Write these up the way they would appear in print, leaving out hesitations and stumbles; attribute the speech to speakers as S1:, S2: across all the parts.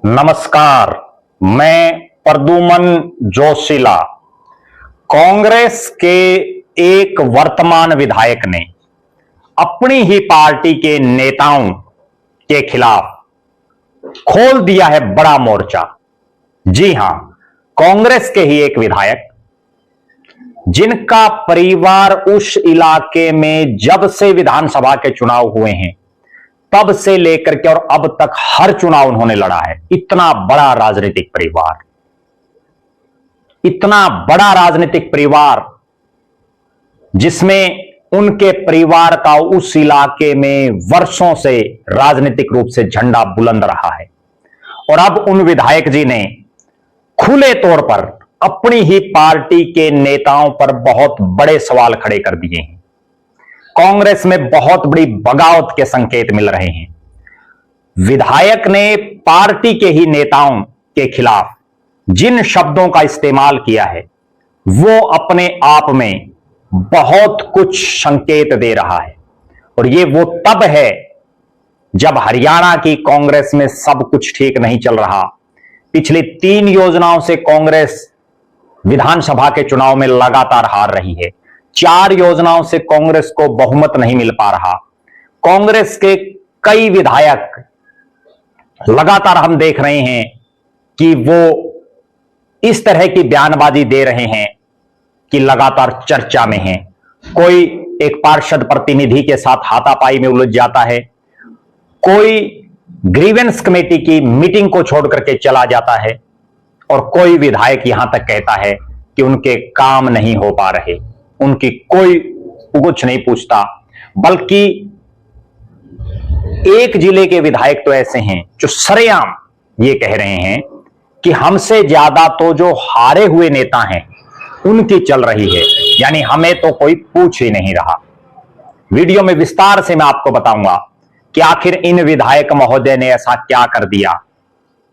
S1: नमस्कार। मैं प्रद्युमन जोशीला। कांग्रेस के एक वर्तमान विधायक ने अपनी ही पार्टी के नेताओं के खिलाफ खोल दिया है बड़ा मोर्चा। जी हां, कांग्रेस के ही एक विधायक जिनका परिवार उस इलाके में जब से विधानसभा के चुनाव हुए हैं तब से लेकर के और अब तक हर चुनाव उन्होंने लड़ा है। इतना बड़ा राजनीतिक परिवार, इतना बड़ा राजनीतिक परिवार जिसमें उनके परिवार का उस इलाके में वर्षों से राजनीतिक रूप से झंडा बुलंद रहा है। और अब उन विधायक जी ने खुले तौर पर अपनी ही पार्टी के नेताओं पर बहुत बड़े सवाल खड़े कर दिए हैं। कांग्रेस में बहुत बड़ी बगावत के संकेत मिल रहे हैं। विधायक ने पार्टी के ही नेताओं के खिलाफ जिन शब्दों का इस्तेमाल किया है वो अपने आप में बहुत कुछ संकेत दे रहा है। और ये वो तब है जब हरियाणा की कांग्रेस में सब कुछ ठीक नहीं चल रहा। पिछली 3 योजनाओं से कांग्रेस विधानसभा के चुनाव में लगातार हार रही है। 4 योजनाओं से कांग्रेस को बहुमत नहीं मिल पा रहा। कांग्रेस के कई विधायक लगातार हम देख रहे हैं कि वो इस तरह की बयानबाजी दे रहे हैं कि लगातार चर्चा में हैं। कोई एक पार्षद प्रतिनिधि के साथ हाथापाई में उलझ जाता है, कोई ग्रीवेंस कमेटी की मीटिंग को छोड़ करके चला जाता है, और कोई विधायक यहां तक कहता है कि उनके काम नहीं हो पा रहे, उनकी कोई कुछ नहीं पूछता। बल्कि एक जिले के विधायक तो ऐसे हैं जो सरेआम ये कह रहे हैं कि हमसे ज्यादा तो जो हारे हुए नेता हैं उनकी चल रही है, यानी हमें तो कोई पूछ ही नहीं रहा। वीडियो में विस्तार से मैं आपको बताऊंगा कि आखिर इन विधायक महोदय ने ऐसा क्या कर दिया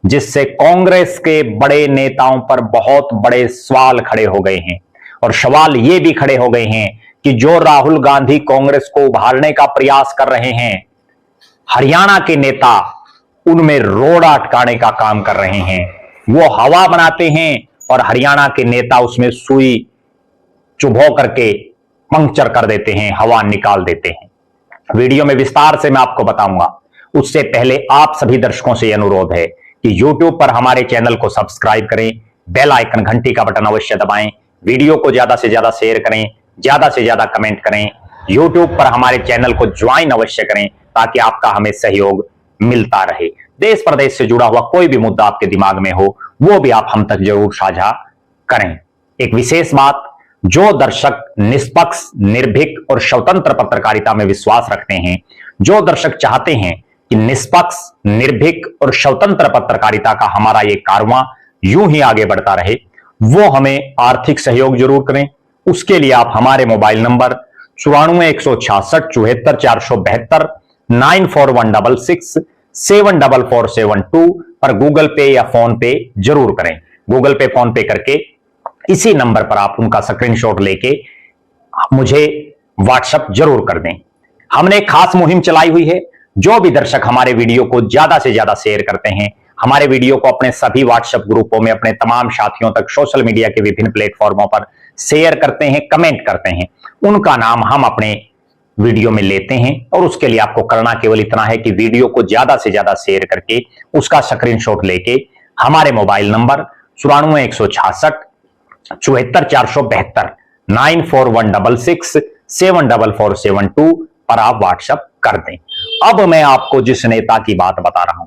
S1: जिससे कांग्रेस के बड़े नेताओं पर बहुत बड़े सवाल खड़े हो गए हैं। और सवाल ये भी खड़े हो गए हैं कि जो राहुल गांधी कांग्रेस को उभारने का प्रयास कर रहे हैं, हरियाणा के नेता उनमें रोड़ा अटकाने का काम कर रहे हैं। वो हवा बनाते हैं और हरियाणा के नेता उसमें सुई चुभो करके पंक्चर कर देते हैं, हवा निकाल देते हैं। वीडियो में विस्तार से मैं आपको बताऊंगा। उससे पहले आप सभी दर्शकों से अनुरोध है कि YouTube पर हमारे चैनल को सब्सक्राइब करें, बेल आइकन घंटी का बटन अवश्य दबाएं, वीडियो को ज्यादा से ज्यादा शेयर करें, ज्यादा से ज्यादा कमेंट करें, YouTube पर हमारे चैनल को ज्वाइन अवश्य करें ताकि आपका हमें सहयोग मिलता रहे। देश प्रदेश से जुड़ा हुआ कोई भी मुद्दा आपके दिमाग में हो वो भी आप हम तक जरूर साझा करें। एक विशेष बात, जो दर्शक निष्पक्ष, निर्भीक और स्वतंत्र पत्रकारिता में विश्वास रखते हैं, जो दर्शक चाहते हैं कि निष्पक्ष, निर्भीक और स्वतंत्र पत्रकारिता का हमारा ये कारवां यूं ही आगे बढ़ता रहे, वो हमें आर्थिक सहयोग जरूर करें। उसके लिए आप हमारे मोबाइल नंबर 9416674472 9416674472 पर गूगल पे या फोन पे जरूर करें। गूगल पे, फोन पे करके इसी नंबर पर आप उनका स्क्रीनशॉट लेके मुझे व्हाट्सएप जरूर कर दें। हमने एक खास मुहिम चलाई हुई है। जो भी दर्शक हमारे वीडियो को ज्यादा से ज्यादा शेयर करते हैं, हमारे वीडियो को अपने सभी व्हाट्सएप ग्रुपों में अपने तमाम साथियों तक सोशल मीडिया के विभिन्न प्लेटफॉर्मों पर शेयर करते हैं, कमेंट करते हैं, उनका नाम हम अपने वीडियो में लेते हैं। और उसके लिए आपको करना केवल इतना है कि वीडियो को ज्यादा से ज्यादा शेयर करके उसका स्क्रीनशॉट लेके हमारे मोबाइल नंबर 9416674472 9416674472 पर आप व्हाट्सएप कर दें। अब मैं आपको जिस नेता की बात बता रहा हूं,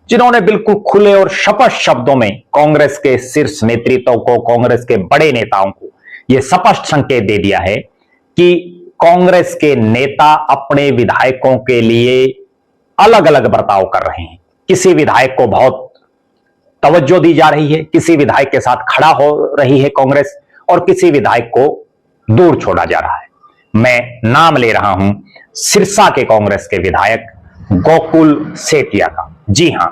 S1: जिन्होंने बिल्कुल खुले और स्पष्ट शब्दों में कांग्रेस के शीर्ष नेतृत्व को, कांग्रेस के बड़े नेताओं को यह स्पष्ट संकेत दे दिया है कि कांग्रेस के नेता अपने विधायकों के लिए अलग अलग बर्ताव कर रहे हैं। किसी विधायक को बहुत तवज्जो दी जा रही है, किसी विधायक के साथ खड़ा हो रही है कांग्रेस, और किसी विधायक को दूर छोड़ा जा रहा है। मैं नाम ले रहा हूं सिरसा के कांग्रेस के विधायक गोकुल सेतिया का। जी हां,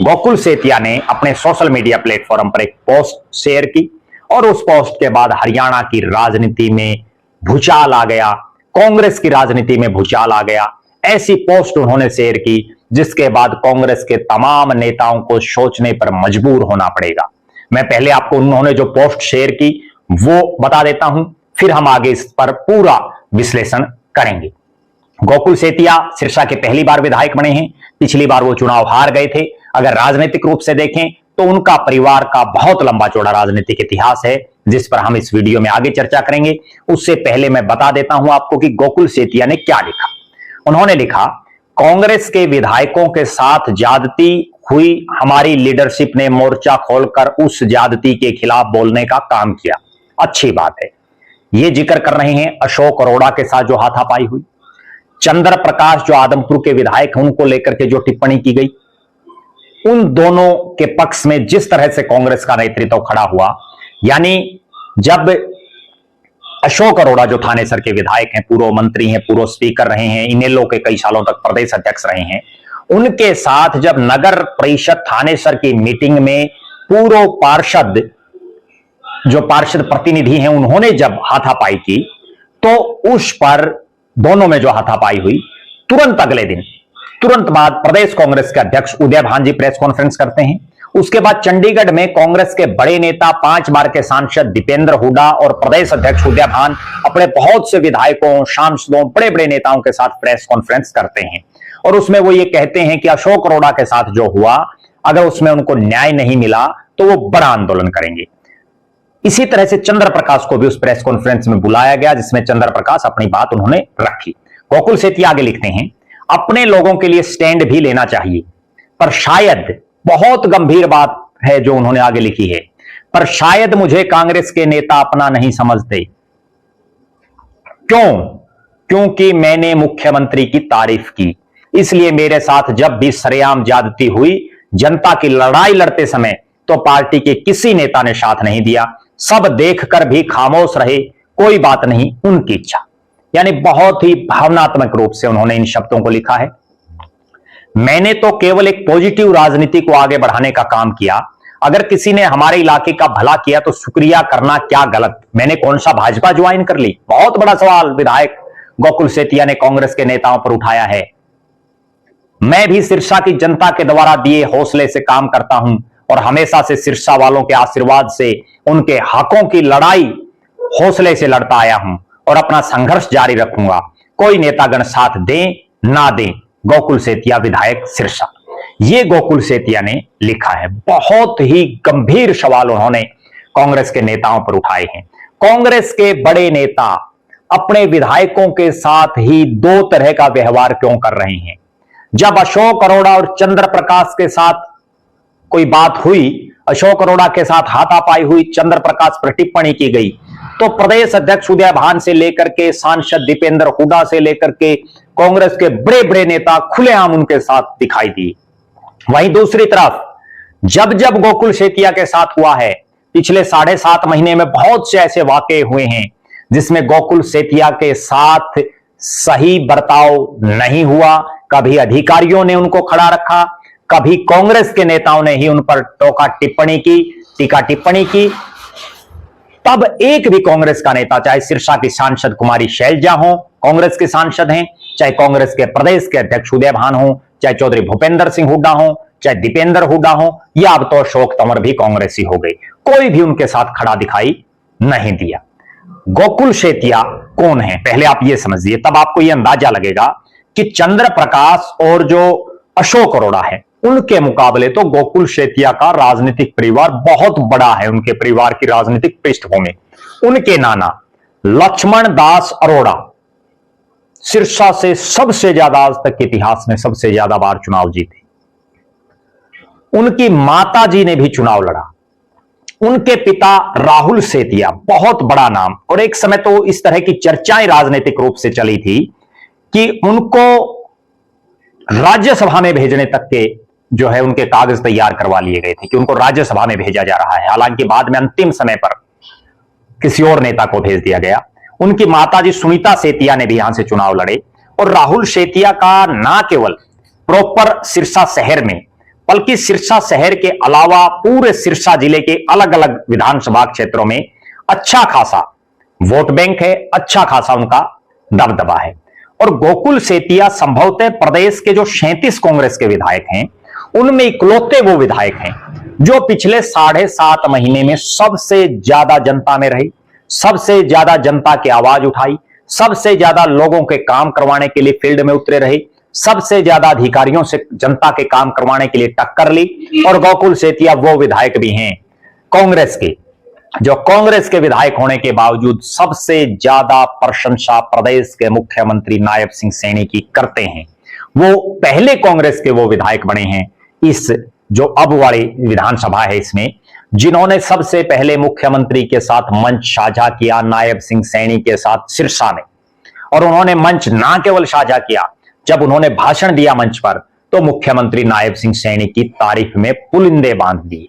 S1: गोकुल सेतिया ने अपने सोशल मीडिया प्लेटफॉर्म पर एक पोस्ट शेयर की और उस पोस्ट के बाद हरियाणा की राजनीति में भूचाल आ गया, कांग्रेस की राजनीति में भूचाल आ गया। ऐसी पोस्ट उन्होंने शेयर की जिसके बाद कांग्रेस के तमाम नेताओं को सोचने पर मजबूर होना पड़ेगा। मैं पहले आपको उन्होंने जो पोस्ट शेयर की वो बता देता हूं, फिर हम आगे इस पर पूरा विश्लेषण करेंगे। गोकुल सेतिया सिरसा के पहली बार विधायक बने हैं। पिछली बार वो चुनाव हार गए थे। अगर राजनीतिक रूप से देखें तो उनका परिवार का बहुत लंबा चौड़ा राजनीतिक इतिहास है, जिस पर हम इस वीडियो में आगे चर्चा करेंगे। उससे पहले मैं बता देता हूं आपको कि गोकुल सेतिया ने क्या लिखा। उन्होंने लिखा, कांग्रेस के विधायकों के साथ ज्यादती हुई, हमारी लीडरशिप ने मोर्चा खोलकर उस ज्यादती के खिलाफ बोलने का काम किया। अच्छी बात है। यह जिक्र कर रहे हैं अशोक अरोड़ा के साथ जो हाथापाई हुई, चंद्र प्रकाश जो आदमपुर के विधायक हैं उनको लेकर के जो टिप्पणी की गई, उन दोनों के पक्ष में जिस तरह से कांग्रेस का नेतृत्व खड़ा हुआ, यानी जब अशोक अरोड़ा जो थानेसर के विधायक हैं, पूर्व मंत्री हैं, पूर्व स्पीकर रहे हैं, इनेलो के कई सालों तक प्रदेश अध्यक्ष रहे हैं, उनके साथ जब नगर परिषद थानेसर की मीटिंग में पूर्व पार्षद जो पार्षद प्रतिनिधि हैं उन्होंने जब हाथापाई की, तो उस पर दोनों में जो हाथापाई हुई, तुरंत अगले दिन, तुरंत बाद प्रदेश कांग्रेस के अध्यक्ष उदय भान जी प्रेस कॉन्फ्रेंस करते हैं। उसके बाद चंडीगढ़ में कांग्रेस के बड़े नेता, 5 बार के सांसद दीपेंद्र हुड्डा और प्रदेश अध्यक्ष उदय भान अपने बहुत से विधायकों, सांसदों, बड़े बड़े नेताओं के साथ प्रेस कॉन्फ्रेंस करते हैं और उसमें वो ये कहते हैं कि अशोक अरोड़ा के साथ जो हुआ, अगर उसमें उनको न्याय नहीं मिला तो वो बड़ा आंदोलन करेंगे। इसी तरह से चंद्र प्रकाश को भी उस प्रेस कॉन्फ्रेंस में बुलाया गया, जिसमें चंद्र प्रकाश अपनी बात उन्होंने रखी। गोकुल सेतिया आगे लिखते हैं, अपने लोगों के लिए स्टैंड भी लेना चाहिए, पर शायद, बहुत गंभीर बात है जो उन्होंने आगे लिखी है, पर शायद मुझे कांग्रेस के नेता अपना नहीं समझते। क्यों? क्योंकि मैंने मुख्यमंत्री की तारीफ की, इसलिए मेरे साथ जब भी सरेआम ज्यादती हुई, जनता की लड़ाई लड़ते समय, तो पार्टी के किसी नेता ने साथ नहीं दिया। सब देखकर भी खामोश रहे, कोई बात नहीं, उनकी इच्छा। यानी बहुत ही भावनात्मक रूप से उन्होंने इन शब्दों को लिखा है। मैंने तो केवल एक पॉजिटिव राजनीति को आगे बढ़ाने का काम किया। अगर किसी ने हमारे इलाके का भला किया तो शुक्रिया करना क्या गलत? मैंने कौन सा भाजपा ज्वाइन कर ली? बहुत बड़ा सवाल विधायक गोकुल सेतिया ने कांग्रेस के नेताओं पर उठाया है। मैं भी सिरसा की जनता के द्वारा दिए हौसले से काम करता हूं और हमेशा से सिरसा वालों के आशीर्वाद से उनके हकों की लड़ाई हौसले से लड़ता आया हूं और अपना संघर्ष जारी रखूंगा, कोई नेतागण साथ दें ना दें। गोकुल सेतिया विधायक सिरसा, ये गोकुल सेतिया ने लिखा है। बहुत ही गंभीर सवाल उन्होंने कांग्रेस के नेताओं पर उठाए हैं। कांग्रेस के बड़े नेता अपने विधायकों के साथ ही दो तरह का व्यवहार क्यों कर रहे हैं? जब अशोक अरोड़ा और चंद्र प्रकाश के साथ कोई बात हुई, अशोक अरोड़ा के साथ हाथापाई हुई, चंद्र प्रकाश पर टिप्पणी की गई, तो प्रदेश अध्यक्ष उदय भान से लेकर के सांसद दीपेंद्र हुड्डा से लेकर के कांग्रेस के बड़े बड़े नेता खुलेआम उनके साथ दिखाई दिए। वहीं दूसरी तरफ जब जब गोकुल सेतिया के साथ हुआ है, पिछले 7.5 महीने में बहुत से ऐसे वाकये हुए हैं जिसमें गोकुल सेतिया के साथ सही बर्ताव नहीं हुआ। कभी अधिकारियों ने उनको खड़ा रखा, कभी कांग्रेस के नेताओं ने ही उन पर टीका टिप्पणी की। तब एक भी कांग्रेस का नेता, चाहे सिरसा की सांसद कुमारी शैलजा हो, कांग्रेस के सांसद हैं, चाहे कांग्रेस के प्रदेश के अध्यक्ष उदय भान हो, चाहे चौधरी भूपेंद्र सिंह हुड्डा हो, चाहे दीपेंद्र हुड्डा हो, या अब तो अशोक तंवर भी कांग्रेसी हो गई, कोई भी उनके साथ खड़ा दिखाई नहीं दिया। गोकुल सेतिया कौन है, पहले आप ये समझिए, तब आपको यह अंदाजा लगेगा कि चंद्र प्रकाश और जो अशोक अरोड़ा है उनके मुकाबले तो गोकुल सेतिया का राजनीतिक परिवार बहुत बड़ा है। उनके परिवार की राजनीतिक पृष्ठभूमि, उनके नाना लक्ष्मण दास अरोड़ा सिरसा से सबसे ज्यादा, आज तक के इतिहास में सबसे ज्यादा बार चुनाव जीते। उनकी माता जी ने भी चुनाव लड़ा। उनके पिता राहुल सेतिया, बहुत बड़ा नाम, और एक समय तो इस तरह की चर्चाएं राजनीतिक रूप से चली थी कि उनको राज्यसभा में भेजने तक के जो है उनके कागज तैयार करवा लिए गए थे कि उनको राज्यसभा में भेजा जा रहा है। हालांकि बाद में अंतिम समय पर किसी और नेता को भेज दिया गया। उनकी माताजी सुनीता सेतिया ने भी यहां से चुनाव लड़े और राहुल सेतिया का ना केवल प्रॉपर सिरसा शहर में, बल्कि सिरसा शहर के अलावा पूरे सिरसा जिले के अलग अलग विधानसभा क्षेत्रों में अच्छा खासा वोट बैंक है, अच्छा खासा उनका दबदबा है। और गोकुल सेतिया संभवतः प्रदेश के जो 37 कांग्रेस के विधायक हैं उनमें इकलौते वो विधायक हैं जो पिछले 7.5 महीने में सबसे ज्यादा जनता में रहे, सबसे ज्यादा जनता की आवाज उठाई, सबसे ज्यादा लोगों के काम करवाने के लिए फील्ड में उतरे रहे, सबसे ज्यादा अधिकारियों से जनता के काम करवाने के लिए टक्कर ली। और गोकुल सेतिया वो विधायक भी हैं कांग्रेस के जो कांग्रेस के विधायक होने के बावजूद सबसे ज्यादा प्रशंसा प्रदेश के मुख्यमंत्री नायब सिंह सैनी की करते हैं। वो पहले कांग्रेस के वो विधायक बने हैं इस जो अब वाली विधानसभा है इसमें, जिन्होंने सबसे पहले मुख्यमंत्री के साथ मंच साझा किया नायब सिंह सैनी के साथ सिरसा में। और उन्होंने मंच ना केवल साझा किया, जब उन्होंने भाषण दिया मंच पर तो मुख्यमंत्री नायब सिंह सैनी की तारीफ में पुलिंदे बांध दिए।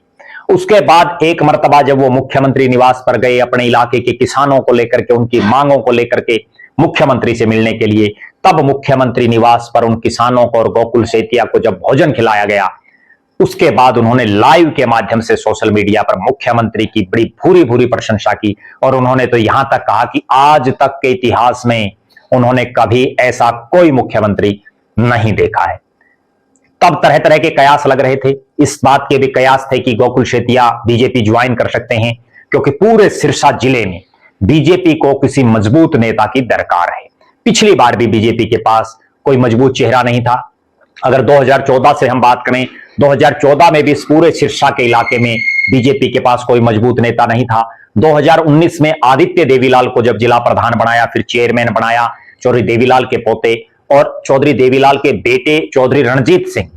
S1: उसके बाद एक मर्तबा जब वो मुख्यमंत्री निवास पर गए अपने इलाके के किसानों को लेकर के, उनकी मांगों को लेकर के मुख्यमंत्री से मिलने के लिए, तब मुख्यमंत्री निवास पर उन किसानों को और गोकुल सेतिया को जब भोजन खिलाया गया, उसके बाद उन्होंने लाइव के माध्यम से सोशल मीडिया पर मुख्यमंत्री की बड़ी भूरी भूरी प्रशंसा की। और उन्होंने तो यहां तक कहा कि आज तक के इतिहास में उन्होंने कभी ऐसा कोई मुख्यमंत्री नहीं देखा है। तब तरह तरह के कयास लग रहे थे, इस बात के भी कयास थे कि गोकुल सेतिया बीजेपी ज्वाइन कर सकते हैं, क्योंकि पूरे सिरसा जिले में बीजेपी को किसी मजबूत नेता की दरकार है। पिछली बार भी बीजेपी के पास कोई मजबूत चेहरा नहीं था। अगर 2014 से हम बात करें, 2014 में भी इस पूरे सिरसा के इलाके में बीजेपी के पास कोई मजबूत नेता नहीं था। 2019 में आदित्य देवीलाल को जब जिला प्रधान बनाया, फिर चेयरमैन बनाया चौधरी देवीलाल के पोते, और चौधरी देवीलाल के बेटे चौधरी रणजीत सिंह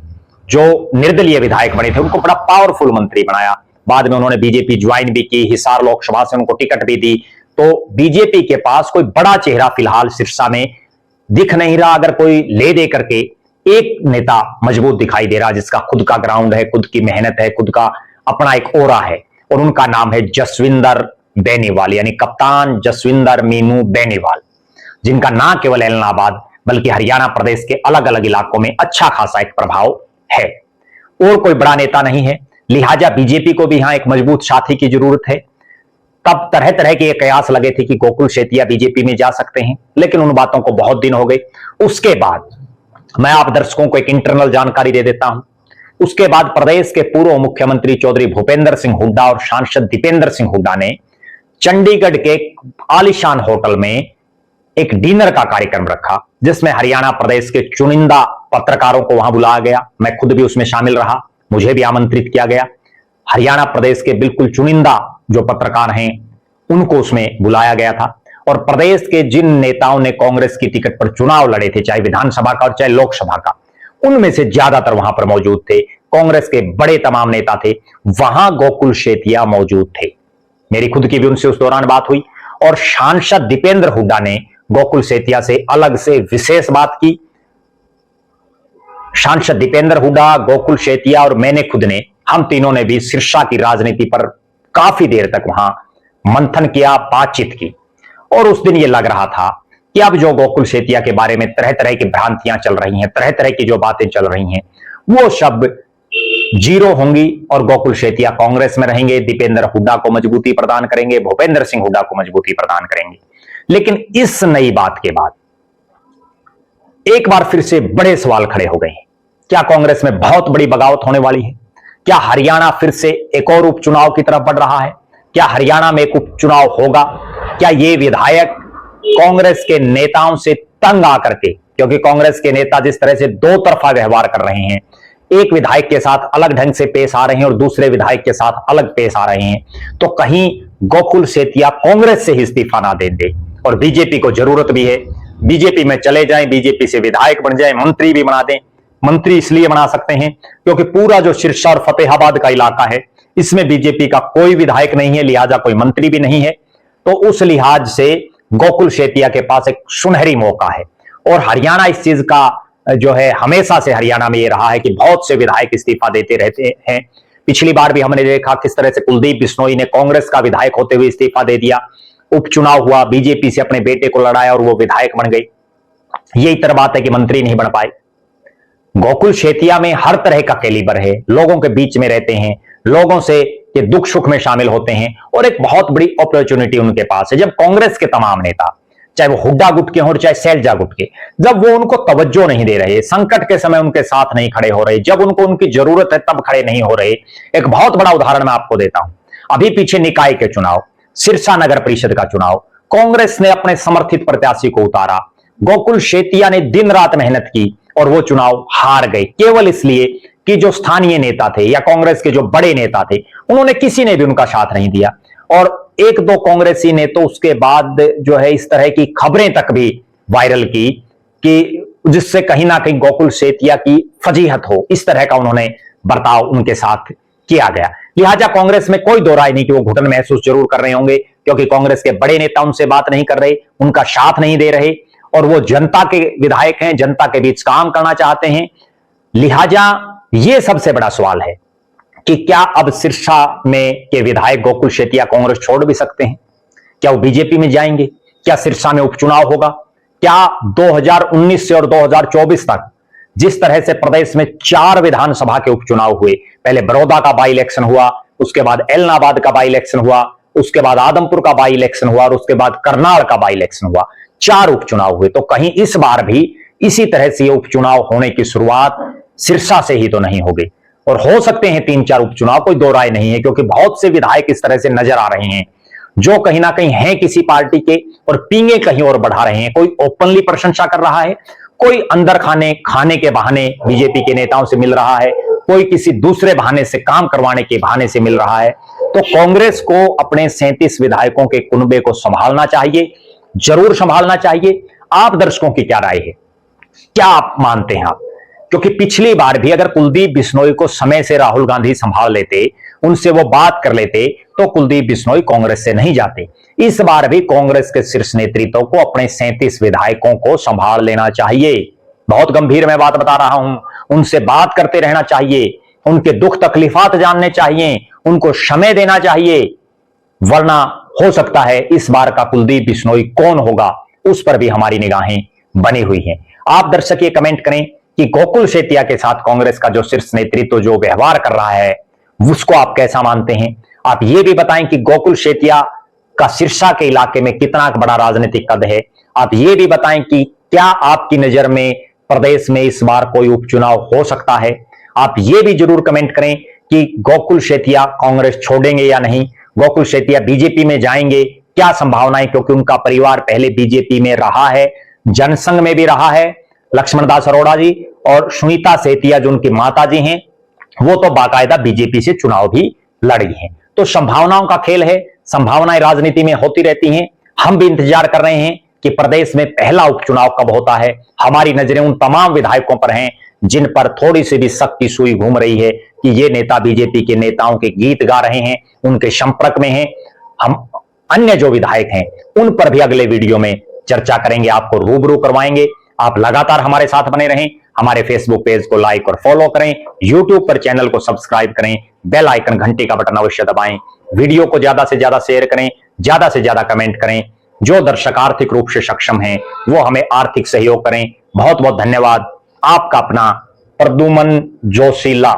S1: जो निर्दलीय विधायक बने थे, उनको बड़ा पावरफुल मंत्री बनाया। बाद में उन्होंने बीजेपी ज्वाइन भी की, हिसार लोकसभा से उनको टिकट भी दी। तो बीजेपी के पास कोई बड़ा चेहरा फिलहाल सिरसा में दिख नहीं रहा। अगर कोई ले दे करके एक नेता मजबूत दिखाई दे रहा जिसका खुद का ग्राउंड है, खुद की मेहनत है, खुद का अपना एक ओरा है, और उनका नाम है जसविंदर बेनीवाल, यानी कप्तान जसविंदर मीनू बेनीवाल, जिनका ना केवल एलनाबाद बल्कि हरियाणा प्रदेश के अलग अलग इलाकों में अच्छा खासा एक प्रभाव है। और कोई बड़ा नेता नहीं है, लिहाजा बीजेपी को भी यहां एक मजबूत साथी की जरूरत है। तब तरह तरह के कयास लगे थे कि गोकुल सेतिया बीजेपी में जा सकते हैं, लेकिन उन बातों को बहुत दिन हो गए। उसके बाद मैं आप दर्शकों को एक इंटरनल जानकारी दे देता हूं। उसके बाद प्रदेश के पूर्व मुख्यमंत्री चौधरी भूपेंद्र सिंह हुड्डा और सांसद दीपेंद्र सिंह हुड्डा ने चंडीगढ़ के आलीशान होटल में एक डिनर का कार्यक्रम रखा, जिसमें हरियाणा प्रदेश के चुनिंदा पत्रकारों को वहां बुलाया गया। मैं खुद भी उसमें शामिल रहा, मुझे भी आमंत्रित किया गया। हरियाणा प्रदेश के बिल्कुल चुनिंदा जो पत्रकार हैं उनको उसमें बुलाया गया था। और प्रदेश के जिन नेताओं ने कांग्रेस की टिकट पर चुनाव लड़े थे, चाहे विधानसभा का और चाहे लोकसभा का, उनमें से ज्यादातर वहां पर मौजूद थे। कांग्रेस के बड़े तमाम नेता थे, वहां गोकुल सेतिया मौजूद थे। मेरी खुद की भी उनसे उस दौरान बात हुई। और सांसद दीपेंद्र हुड्डा ने गोकुल सेतिया से अलग से विशेष बात की। सांसद दीपेंद्र हुड्डा, गोकुल सेतिया और मैंने खुद ने, हम तीनों ने भी सिरसा की राजनीति पर काफी देर तक वहां मंथन किया, बातचीत की। और उस दिन यह लग रहा था कि अब जो गोकुल सेतिया के बारे में तरह तरह की भ्रांतियां चल रही हैं, तरह तरह की जो बातें चल रही हैं, वो सब जीरो होंगी और गोकुल सेतिया कांग्रेस में रहेंगे, दीपेंद्र हुड्डा को मजबूती प्रदान करेंगे, भूपेंद्र सिंह हुड्डा को मजबूती प्रदान करेंगे। लेकिन इस नई बात के बाद एक बार फिर से बड़े सवाल खड़े हो गए हैं। क्या कांग्रेस में बहुत बड़ी बगावत होने वाली है? क्या हरियाणा फिर से एक और उपचुनाव की तरफ बढ़ रहा है? क्या हरियाणा में एक उपचुनाव होगा? क्या ये विधायक कांग्रेस के नेताओं से तंग आकर के, क्योंकि कांग्रेस के नेता जिस तरह से दो तरफा व्यवहार कर रहे हैं, एक विधायक के साथ अलग ढंग से पेश आ रहे हैं और दूसरे विधायक के साथ अलग पेश आ रहे हैं, तो कहीं गोकुल सेतिया कांग्रेस से ही इस्तीफा ना दे दे। और बीजेपी को जरूरत भी है, बीजेपी में चले जाएं, बीजेपी से विधायक बन जाएं, मंत्री भी बना दें। मंत्री इसलिए बना सकते हैं क्योंकि पूरा जो सिरसा और फतेहाबाद का इलाका है, इसमें बीजेपी का कोई विधायक नहीं है, लिहाजा कोई मंत्री भी नहीं है। तो उस लिहाज से गोकुल सेतिया के पास एक सुनहरी मौका है। और हरियाणा इस चीज का जो है, हमेशा से हरियाणा में यह रहा है कि बहुत से विधायक इस्तीफा देते रहते हैं। पिछली बार भी हमने देखा किस तरह से कुलदीप बिश्नोई ने कांग्रेस का विधायक होते हुए इस्तीफा दे दिया। उपचुनाव हुआ, बीजेपी से अपने बेटे को लड़ाया और वो विधायक बन गई। यही तरह बात है कि मंत्री नहीं बन पाए। गोकुल सेतिया में हर तरह का कैलिबर है, लोगों के बीच में रहते हैं, लोगों से के दुख सुख में शामिल होते हैं और एक बहुत बड़ी अपॉर्चुनिटी उनके पास है। जब कांग्रेस के तमाम नेता, चाहे वो हुड्डा गुट के हों चाहे शैलजा गुट के, जब वो उनको तवज्जो नहीं दे रहे, संकट के समय उनके साथ नहीं खड़े हो रहे, जब उनको उनकी जरूरत है तब खड़े नहीं हो रहे। एक बहुत बड़ा उदाहरण मैं आपको देता हूं। अभी पीछे निकाय के चुनाव, सिरसा नगर परिषद का चुनाव, कांग्रेस ने अपने समर्थित प्रत्याशी को उतारा, गोकुल शेतिया ने दिन रात मेहनत की और वो चुनाव हार गए, केवल इसलिए कि जो स्थानीय नेता थे या कांग्रेस के जो बड़े नेता थे, उन्होंने किसी ने भी उनका साथ नहीं दिया। और एक दो कांग्रेसी ने तो उसके बाद जो है इस तरह की खबरें तक भी वायरल की कि जिससे कहीं ना कहीं गोकुल शेतिया की फजीहत हो, इस तरह का उन्होंने बर्ताव उनके साथ किया गया। लिहाजा कांग्रेस में कोई दो राय नहीं कि वो घुटन महसूस जरूर कर रहे होंगे, क्योंकि कांग्रेस के बड़े नेता उनसे बात नहीं कर रहे, उनका साथ नहीं दे रहे, और वो जनता के विधायक हैं, जनता के बीच काम करना चाहते हैं। लिहाजा ये सबसे बड़ा सवाल है कि क्या अब सिरसा में के विधायक गोकुल शेतिया कांग्रेस छोड़ भी सकते हैं? क्या वो बीजेपी में जाएंगे? क्या सिरसा में उपचुनाव होगा? क्या 2019 से और 2024 तक जिस तरह से प्रदेश में 4 विधानसभा के उपचुनाव हुए, पहले बड़ौदा का बाई इलेक्शन हुआ, उसके बाद एलनाबाद का बाई इलेक्शन हुआ, उसके बाद आदमपुर का बाई इलेक्शन हुआ और उसके बाद करनाल का बाई इलेक्शन हुआ, 4 उपचुनाव हुए, तो कहीं इस बार भी इसी तरह से उपचुनाव होने की शुरुआत सिरसा से ही तो नहीं होगी? और हो सकते हैं 3-4 उपचुनाव, कोई दो राय नहीं है, क्योंकि बहुत से विधायक इस तरह से नजर आ रहे हैं जो कहीं ना कहीं हैं किसी पार्टी के और पींगे कहीं और बढ़ा रहे हैं। कोई ओपनली प्रशंसा कर रहा है, कोई अंदर खाने के बहाने बीजेपी के नेताओं से मिल रहा है, कोई किसी दूसरे बहाने से काम करवाने के बहाने से मिल रहा है। तो कांग्रेस को अपने 37 विधायकों के कुनबे को संभालना चाहिए, जरूर संभालना चाहिए। आप दर्शकों की क्या राय है? क्या आप मानते हैं आप? क्योंकि पिछली बार भी अगर कुलदीप बिश्नोई को समय से राहुल गांधी संभाल लेते, उनसे वो बात कर लेते, तो कुलदीप बिश्नोई कांग्रेस से नहीं जाते। इस बार भी कांग्रेस के शीर्ष नेतृत्व को अपने 37 विधायकों को संभाल लेना चाहिए। बहुत गंभीर मैं बात बता रहा हूं, उनसे बात करते रहना चाहिए, उनके दुख तकलीफात जानने चाहिए, उनको समय देना चाहिए, वरना हो सकता है इस बार का कुलदीप बिश्नोई कौन होगा उस पर भी हमारी निगाहें बनी हुई हैं। आप दर्शक ये कमेंट करें कि गोकुल शेतिया के साथ कांग्रेस का जो शीर्ष नेतृत्व जो व्यवहार कर रहा है उसको आप कैसा मानते हैं? आप ये भी बताएं कि गोकुल शेतिया का सिरसा के इलाके में कितना बड़ा राजनीतिक कद है। आप ये भी बताएं कि क्या आपकी नजर में प्रदेश में इस बार कोई उपचुनाव हो सकता है? आप ये भी जरूर कमेंट करें कि गोकुल शेतिया कांग्रेस छोड़ेंगे या नहीं, गोकुल शेतिया बीजेपी में जाएंगे, क्या संभावनाएं, क्योंकि उनका परिवार पहले बीजेपी में रहा है, जनसंघ में भी रहा है। लक्ष्मण दास अरोड़ा जी और सुनीता सेतिया जो उनकी माता जी हैं, वो तो बाकायदा बीजेपी से चुनाव भी लड़ी हैं। तो संभावनाओं का खेल है, संभावनाएं राजनीति में होती रहती हैं। हम भी इंतजार कर रहे हैं कि प्रदेश में पहला उपचुनाव कब होता है। हमारी नजरें उन तमाम विधायकों पर हैं जिन पर थोड़ी सी भी शक की सुई घूम रही है कि ये नेता बीजेपी के नेताओं के गीत गा रहे हैं, उनके संपर्क में हैं। हम अन्य जो विधायक हैं उन पर भी अगले वीडियो में चर्चा करेंगे, आपको रूबरू करवाएंगे। आप लगातार हमारे साथ बने रहें, हमारे फेसबुक पेज को लाइक और फॉलो करें, यूट्यूब पर चैनल को सब्सक्राइब करें, बेल आइकन घंटी का बटन अवश्य दबाएं, वीडियो को ज्यादा से ज्यादा शेयर करें, ज्यादा से ज्यादा कमेंट करें। जो दर्शक आर्थिक रूप से सक्षम हैं वो हमें आर्थिक सहयोग करें। बहुत बहुत धन्यवाद। आपका अपना प्रद्युमन जोशीला।